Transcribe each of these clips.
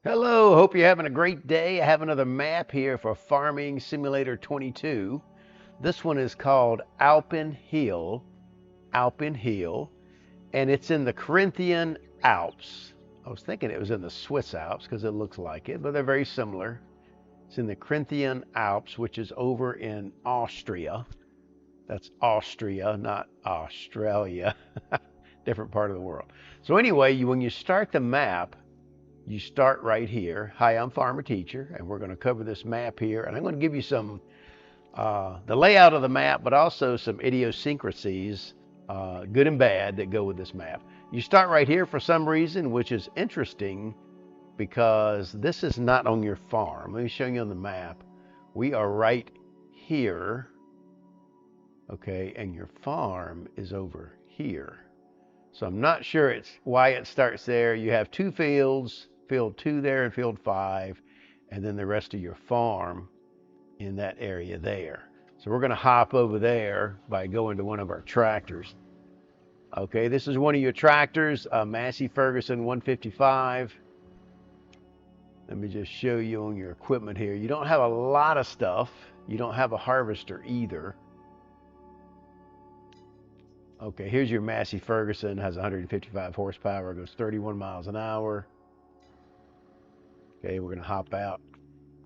Hello, hope you're having a great day. I have another map here for Farming Simulator 22. This one is called Alpenhill, Alpenhill, and it's in the Carinthian Alps. I was thinking it was in the Swiss Alps because it looks like it, but they're very similar. It's in the Carinthian Alps, which is over in Austria. That's Austria, not Australia. Different part of the world. So anyway, when you start the map, you start right here. Hi, I'm Farmer Teacher, and we're going to cover this map here. And I'm going to give you some, the layout of the map, but also some idiosyncrasies, good and bad, that go with this map. You start right here for some reason, which is interesting because this is not on your farm. Let me show you on the map. We are right here, okay, and your farm is over here. So I'm not sure it's why it starts there. You have two fields, field 2 there and field 5, and then the rest of your farm in that area there. So we're going to hop over there by going to one of our tractors. Okay, this is one of your tractors, a Massey Ferguson 155. Let me just show you on your equipment here. You don't have a lot of stuff. You don't have a harvester either. Okay, here's your Massey Ferguson, has 155 horsepower, goes 31 miles an hour. Okay, we're gonna hop out.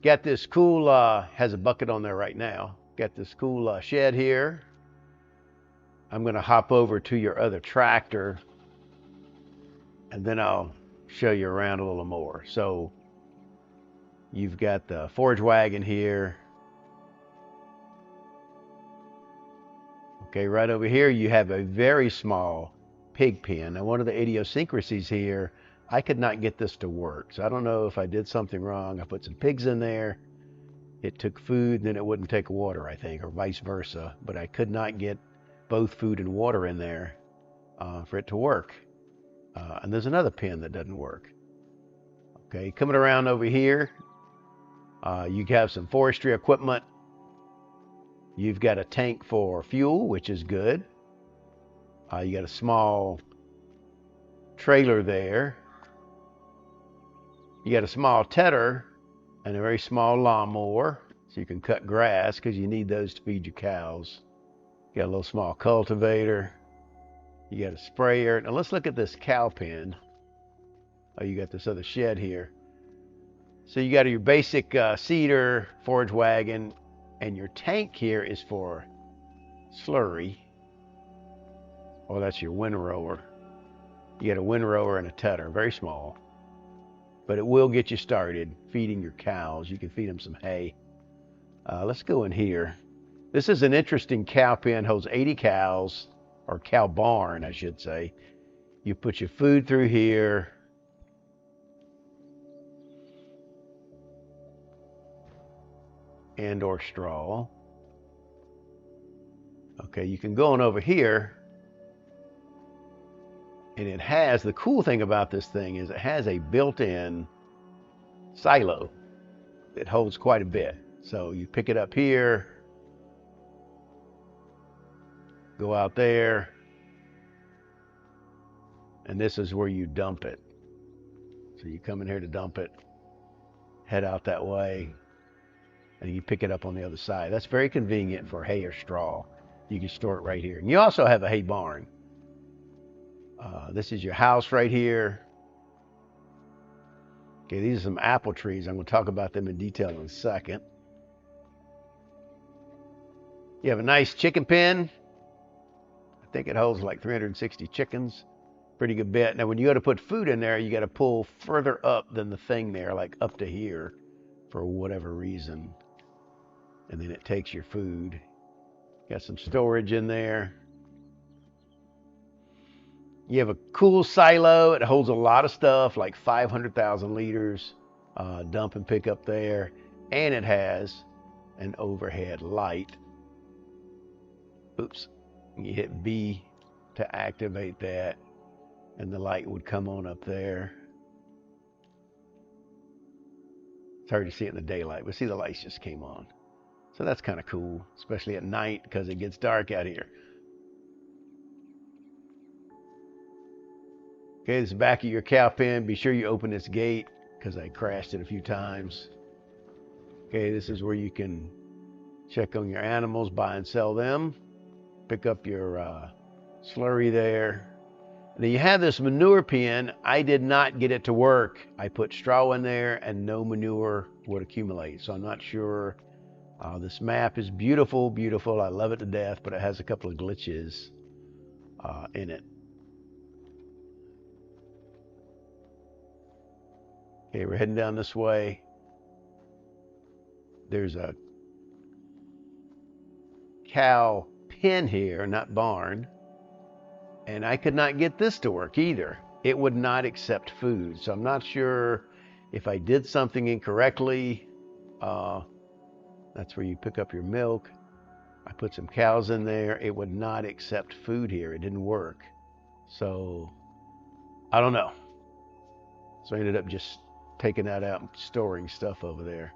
Got this cool, has a bucket on there right now. Got this cool shed here. I'm gonna hop over to your other tractor and then I'll show you around a little more. So you've got the forage wagon here. Okay, right over here you have a very small pig pen. Now one of the idiosyncrasies here, I could not get this to work. So I don't know if I did something wrong. I put some pigs in there. It took food, and then it wouldn't take water, I think, or vice versa. But I could not get both food and water in there for it to work. And there's another pen that doesn't work. Okay, coming around over here, you have some forestry equipment. You've got a tank for fuel, which is good. You got a small trailer there. You got a small tedder and a very small lawnmower, so you can cut grass because you need those to feed your cows. You got a little small cultivator. You got a sprayer. Now let's look at this cow pen. Oh, you got this other shed here. So you got your basic cedar forage wagon, and your tank here is for slurry. Oh, that's your windrower. You got a windrower and a tedder, very small. But it will get you started feeding your cows. You can feed them some hay. Let's go in here. This is an interesting cow pen, holds 80 cows, or cow barn, I should say. You put your food through here. And or straw. Okay, you can go on over here. And it has, the cool thing about this thing is it has a built-in silo that holds quite a bit. So you pick it up here, go out there, and this is where you dump it. So you come in here to dump it, head out that way, and you pick it up on the other side. That's very convenient for hay or straw. You can store it right here. And you also have a hay barn. This is your house right here. Okay, these are some apple trees. I'm going to talk about them in detail in a second. You have a nice chicken pen. I think it holds like 360 chickens. Pretty good bit. Now, when you go to put food in there, you got to pull further up than the thing there, like up to here, for whatever reason. And then it takes your food. Got some storage in there. You have a cool silo. It holds a lot of stuff, like 500,000 liters. Dump and pick up there. And it has an overhead light. Oops. You hit B to activate that, and the light would come on up there. It's hard to see it in the daylight, but see, the lights just came on. So that's kind of cool, especially at night because it gets dark out here. Okay, this is the back of your cow pen. Be sure you open this gate because I crashed it a few times. Okay, this is where you can check on your animals, buy and sell them. Pick up your slurry there. And then you have this manure pen. I did not get it to work. I put straw in there and no manure would accumulate. So I'm not sure. This map is beautiful, beautiful. I love it to death, but it has a couple of glitches in it. Okay, we're heading down this way. There's a cow pen here, not barn. And I could not get this to work either. It would not accept food. So I'm not sure if I did something incorrectly. That's where you pick up your milk. I put some cows in there. It would not accept food here. It didn't work. So I don't know. So I ended up just taking that out and storing stuff over there.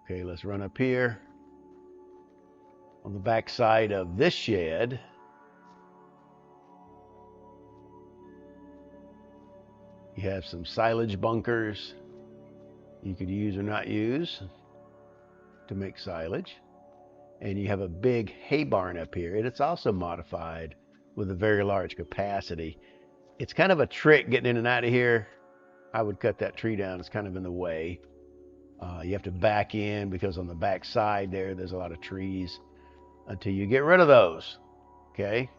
Okay, let's run up here. On the back side of this shed, you have some silage bunkers you could use or not use to make silage. And you have a big hay barn up here, and it's also modified with a very large capacity. It's kind of a trick getting in and out of here. I would cut that tree down. It's kind of in the way. You have to back in because on the back side there's a lot of trees until you get rid of those. Okay.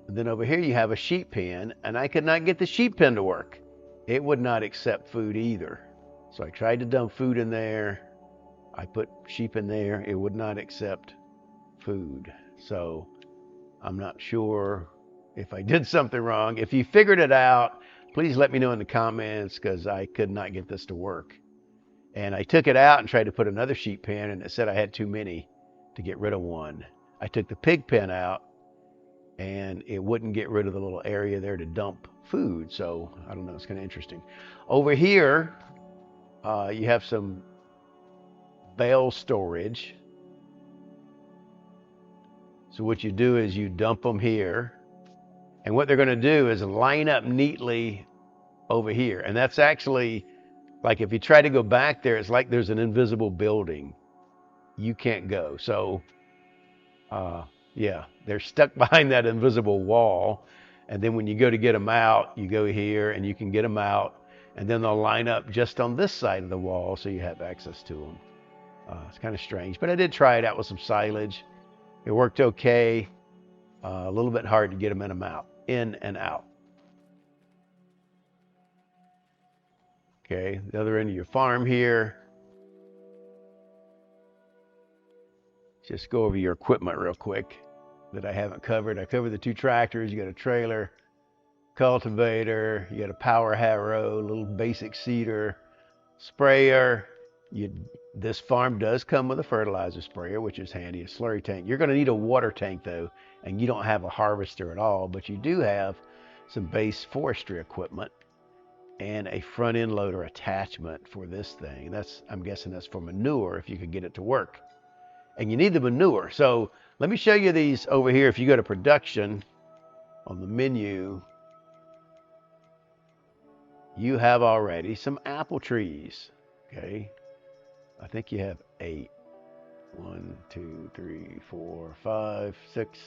And then over here you have a sheep pen, and I could not get the sheep pen to work. It would not accept food either. So I tried to dump food in there. I put sheep in there. It would not accept food. So I'm not sure if I did something wrong. If you figured it out, please let me know in the comments, because I could not get this to work. And I took it out and tried to put another sheep pen, and it said I had too many to get rid of one. I took the pig pen out, and it wouldn't get rid of the little area there to dump food. So I don't know, it's kind of interesting. Over here, you have some bale storage. So what you do is you dump them here, and what they're going to do is line up neatly over here. And that's actually, like, if you try to go back there, it's like there's an invisible building. You can't go. So yeah, they're stuck behind that invisible wall. And then when you go to get them out, you go here and you can get them out, and then they'll line up just on this side of the wall so you have access to them. It's kind of strange, but I did try it out with some silage. It worked okay. A little bit hard to get them in and out. Okay, the other end of your farm here. Just go over your equipment real quick that I haven't covered. I covered the 2 tractors. You got a trailer, cultivator, you got a power harrow, little basic seeder, sprayer. This farm does come with a fertilizer sprayer, which is handy, a slurry tank. You're going to need a water tank though, and you don't have a harvester at all, but you do have some base forestry equipment and a front end loader attachment for this thing. I'm guessing that's for manure if you could get it to work. And you need the manure. So let me show you these over here. If you go to production on the menu, you have already some apple trees. Okay, I think you have 8. 1, 2, 3, 4, 5, 6,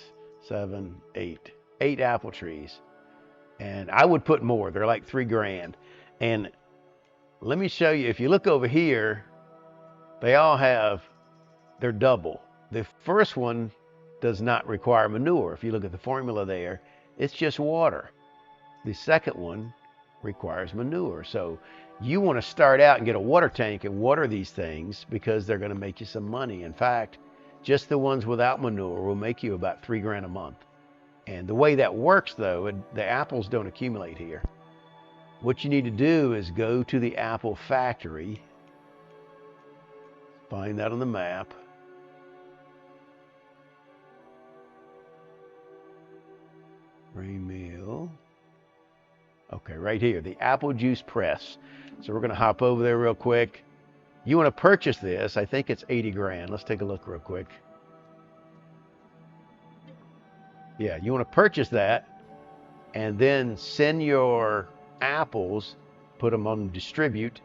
7, 8. 8 apple trees. And I would put more. They're like $3 grand. And let me show you, if you look over here, they're double. The first one does not require manure. If you look at the formula there, it's just water. The second one requires manure. So you want to start out and get a water tank and water these things, because they're going to make you some money. In fact, just the ones without manure will make you about $3 grand a month. And the way that works though, the apples don't accumulate here. What you need to do is go to the apple factory, find that on the map, grain mill. Okay, right here, the apple juice press. So we're going to hop over there real quick. You want to purchase this. I think it's 80 grand. Let's take a look real quick. Yeah, you want to purchase that. and then send your apples, put them on distribute,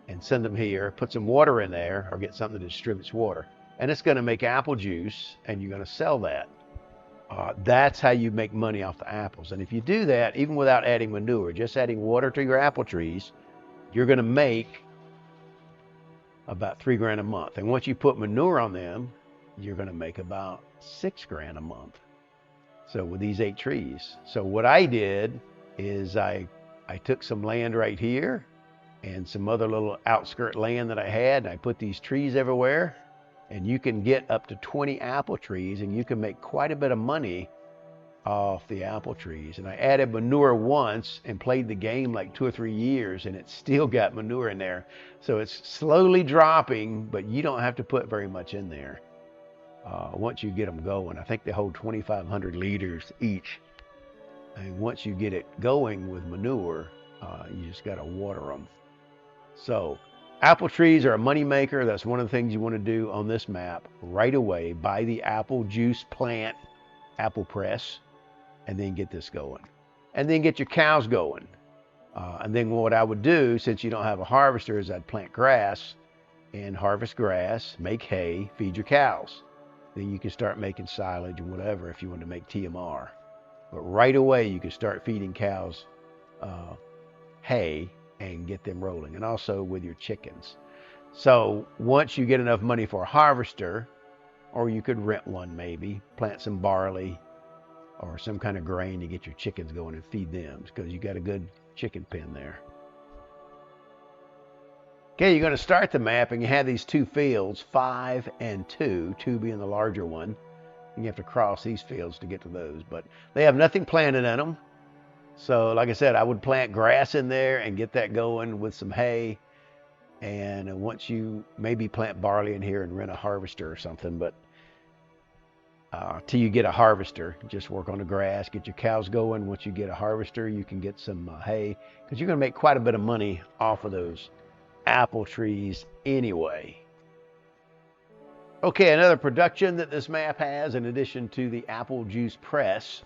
and send them here. Put some water in there, or get something that distributes water, and it's going to make apple juice, and you're going to sell that. That's how you make money off the apples. And if you do that, even without adding manure, just adding water to your apple trees, you're going to make about $3 grand a month. And once you put manure on them, you're going to make about $6 grand a month. So with these 8 trees. So what I did is I took some land right here and some other little outskirt land that I had, and I put these trees everywhere. And you can get up to 20 apple trees, and you can make quite a bit of money off the apple trees. And I added manure once and played the game like 2 or 3 years, and it still got manure in there. So it's slowly dropping, but you don't have to put very much in there once you get them going. I think they hold 2,500 liters each. And once you get it going with manure, you just got to water them. So apple trees are a money maker. That's one of the things you want to do on this map right away. Buy the apple juice plant, apple press, and then get this going. And then get your cows going. And then what I would do, since you don't have a harvester, is I'd plant grass and harvest grass, make hay, feed your cows. Then you can start making silage and whatever if you want to make TMR. But right away you can start feeding cows hay and get them rolling, and also with your chickens. So once you get enough money for a harvester, or you could rent one maybe, plant some barley or some kind of grain to get your chickens going and feed them, because you got a good chicken pen there. Okay, you're going to start the map, and you have these 2 fields, 5 and 2, 2 being the larger one. And you have to cross these fields to get to those, but they have nothing planted in them. So like I said, I would plant grass in there and get that going with some hay. And once you maybe plant barley in here and rent a harvester or something, but till you get a harvester, just work on the grass, get your cows going. Once you get a harvester, you can get some hay, because you're going to make quite a bit of money off of those apple trees anyway. Okay, another production that this map has, in addition to the apple juice press,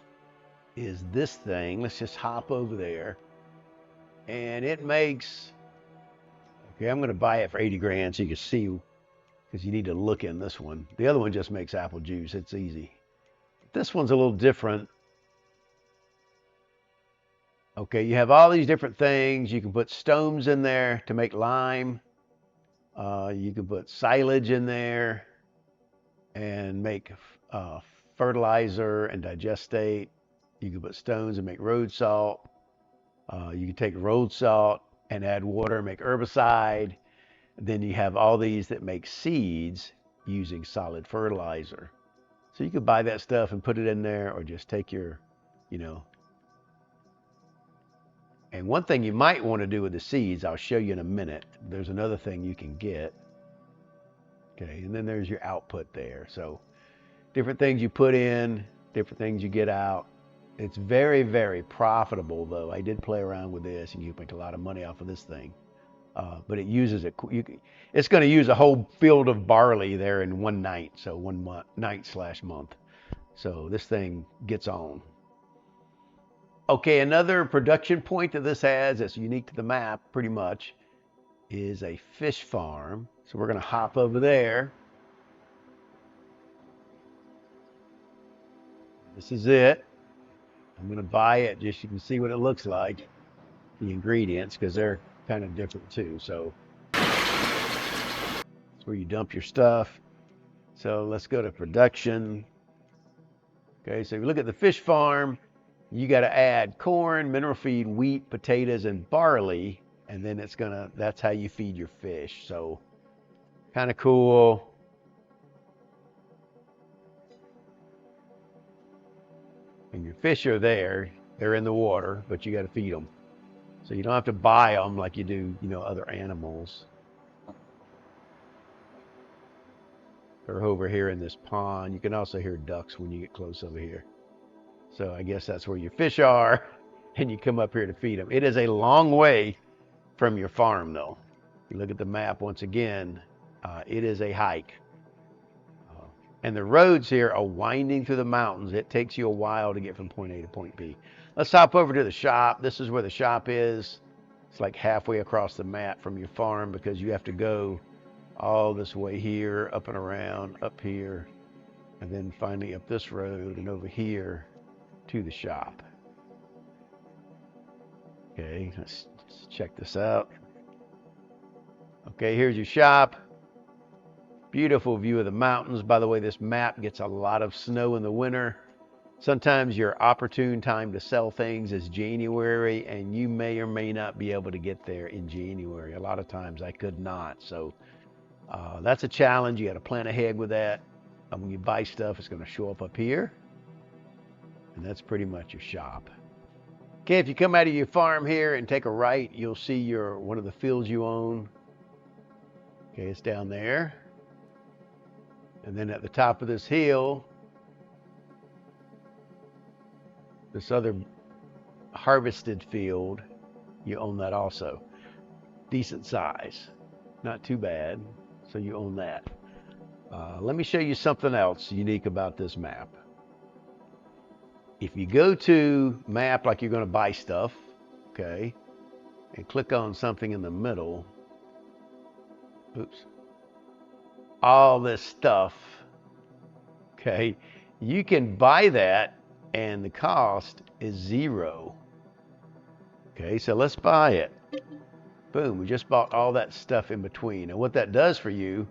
is this thing. Let's just hop over there. And it makes, okay, I'm going to buy it for 80 grand so you can see, because you need to look in this one. The other one just makes apple juice. It's easy. This one's a little different. Okay, you have all these different things. You can put stones in there to make lime. You can put silage in there and make fertilizer and digestate. You can put stones and make road salt. You can take road salt and add water and make herbicide. Then you have all these that make seeds using solid fertilizer. So you could buy that stuff and put it in there, or just take your, And one thing you might want to do with the seeds, I'll show you in a minute. There's another thing you can get. Okay, and then there's your output there. So different things you put in, different things you get out. It's very, very profitable, though. I did play around with this, and you make a lot of money off of this thing. But it uses it's going to use a whole field of barley there in one night, so 1 night/month. So this thing gets on. Okay, another production point that this has that's unique to the map, pretty much, is a fish farm. So we're going to hop over there. This is it. I'm going to buy it just so you can see what it looks like, the ingredients, because they're kind of different too. So that's where you dump your stuff. So let's go to production. Okay, so if you look at the fish farm, you got to add corn, mineral feed, wheat, potatoes, and barley, and then that's how you feed your fish. So kind of cool. And your fish are there, they're in the water, but you got to feed them. So you don't have to buy them like you do, other animals. They're over here in this pond. You can also hear ducks when you get close over here. So I guess that's where your fish are, and you come up here to feed them. It is a long way from your farm, though. If you look at the map once again, it is a hike. And the roads here are winding through the mountains. It takes you a while to get from point A to point B. Let's hop over to the shop. This is where the shop is. It's like halfway across the map from your farm because you have to go all this way here, up and around, up here, and then finally up this road and over here to the shop. Okay, let's check this out. Okay, here's your shop. Beautiful view of the mountains. By the way, this map gets a lot of snow in the winter. Sometimes your opportune time to sell things is January, and you may or may not be able to get there in January. A lot of times I could not. So that's a challenge. You got to plan ahead with that. When you buy stuff, it's going to show up here. And that's pretty much your shop. Okay, if you come out of your farm here and take a right, you'll see one of the fields you own. Okay, it's down there. And then at the top of this hill, this other harvested field, you own that also. Decent size, not too bad, so you own that. Let me show you something else unique about this map. If you go to map like you're going to buy stuff, okay, and click on something in the middle, oops, all this stuff, okay, you can buy that and the cost is 0. Okay, so let's buy it. Boom, we just bought all that stuff in between. And what that does for you,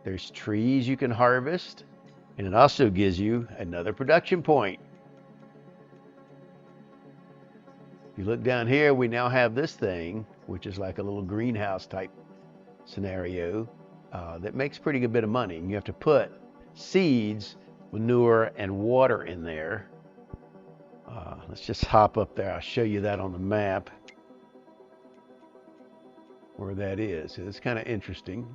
there's trees you can harvest, and it also gives you another production point. If you look down here, we now have this thing, which is like a little greenhouse type scenario that makes pretty good bit of money. You have to put seeds, manure, and water in there. Let's just hop up there. I'll show you that on the map where that is. It's kind of interesting.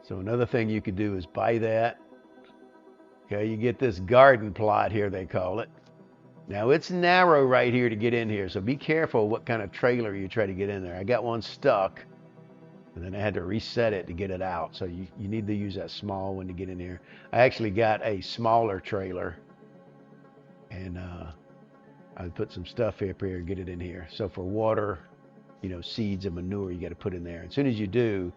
So another thing you could do is buy that. Okay, you get this garden plot here, they call it. Now it's narrow right here to get in here, so be careful what kind of trailer you try to get in there. I got one stuck, and then I had to reset it to get it out. So you need to use that small one to get in here. I actually got a smaller trailer, and I put some stuff up here and get it in here. So for water, seeds and manure, you got to put in there. As soon as you do,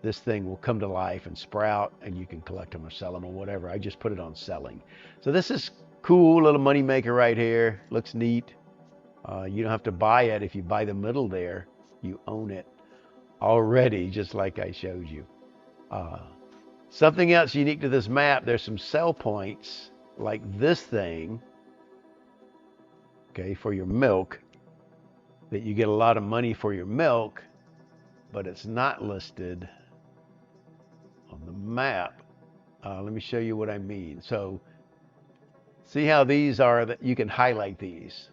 this thing will come to life and sprout, and you can collect them or sell them or whatever. I just put it on selling. So this is cool, little money maker right here. Looks neat. You don't have to buy it. If you buy the middle there, you own it already, just like I showed you. Something else unique to this map, there's some sell points like this thing, okay, for your milk, that you get a lot of money for your milk, but it's not listed on the map. Let me show you what I mean. So see how these are, that you can highlight these.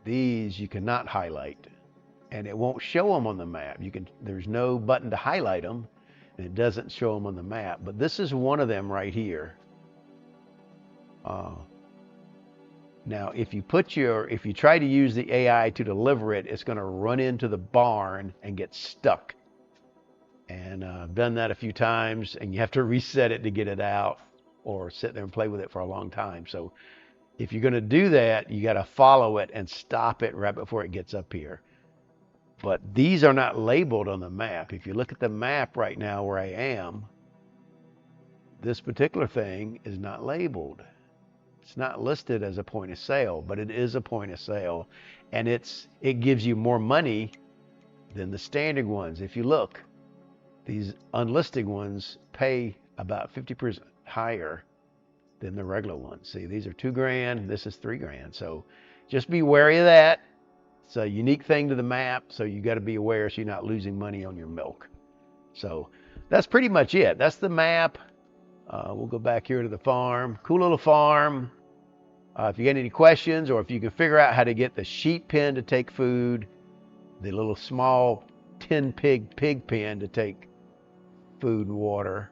These you cannot highlight, and it won't show them on the map. There's no button to highlight them, and it doesn't show them on the map. But this is one of them right here. Now, if you try to use the AI to deliver it, it's going to run into the barn and get stuck. And I've done that a few times, and you have to reset it to get it out, or sit there and play with it for a long time. So if you're going to do that, you got to follow it and stop it right before it gets up here. But these are not labeled on the map. If you look at the map right now where I am, this particular thing is not labeled. It's not listed as a point of sale, but it is a point of sale, and it gives you more money than the standard ones. If you look, these unlisted ones pay about 50% higher than the regular ones. See, these are $2,000, this is $3,000. So just be wary of that. It's a unique thing to the map, so you got to be aware so you're not losing money on your milk. So that's pretty much it. That's the map. We'll go back here to the farm. Cool little farm. If you get any questions, or if you can figure out how to get the sheep pen to take food, the little small 10 pig pen to take food and water,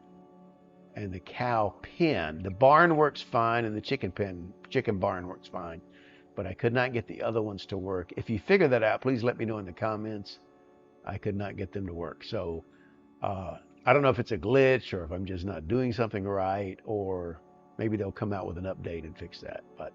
and the cow pen. The barn works fine, and the chicken barn works fine, but I could not get the other ones to work. If you figure that out, please let me know in the comments. I could not get them to work. So I don't know if it's a glitch or if I'm just not doing something right, or maybe they'll come out with an update and fix that. But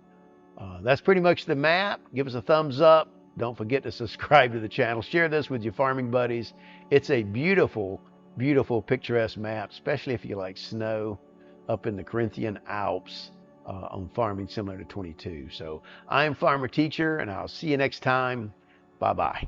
that's pretty much the map. Give us a thumbs up. Don't forget to subscribe to the channel. Share this with your farming buddies. It's a beautiful, beautiful, picturesque map, especially if you like snow up in the Corinthian Alps on farming similar to 22. So I'm Farmer Teacher, and I'll see you next time. Bye-bye.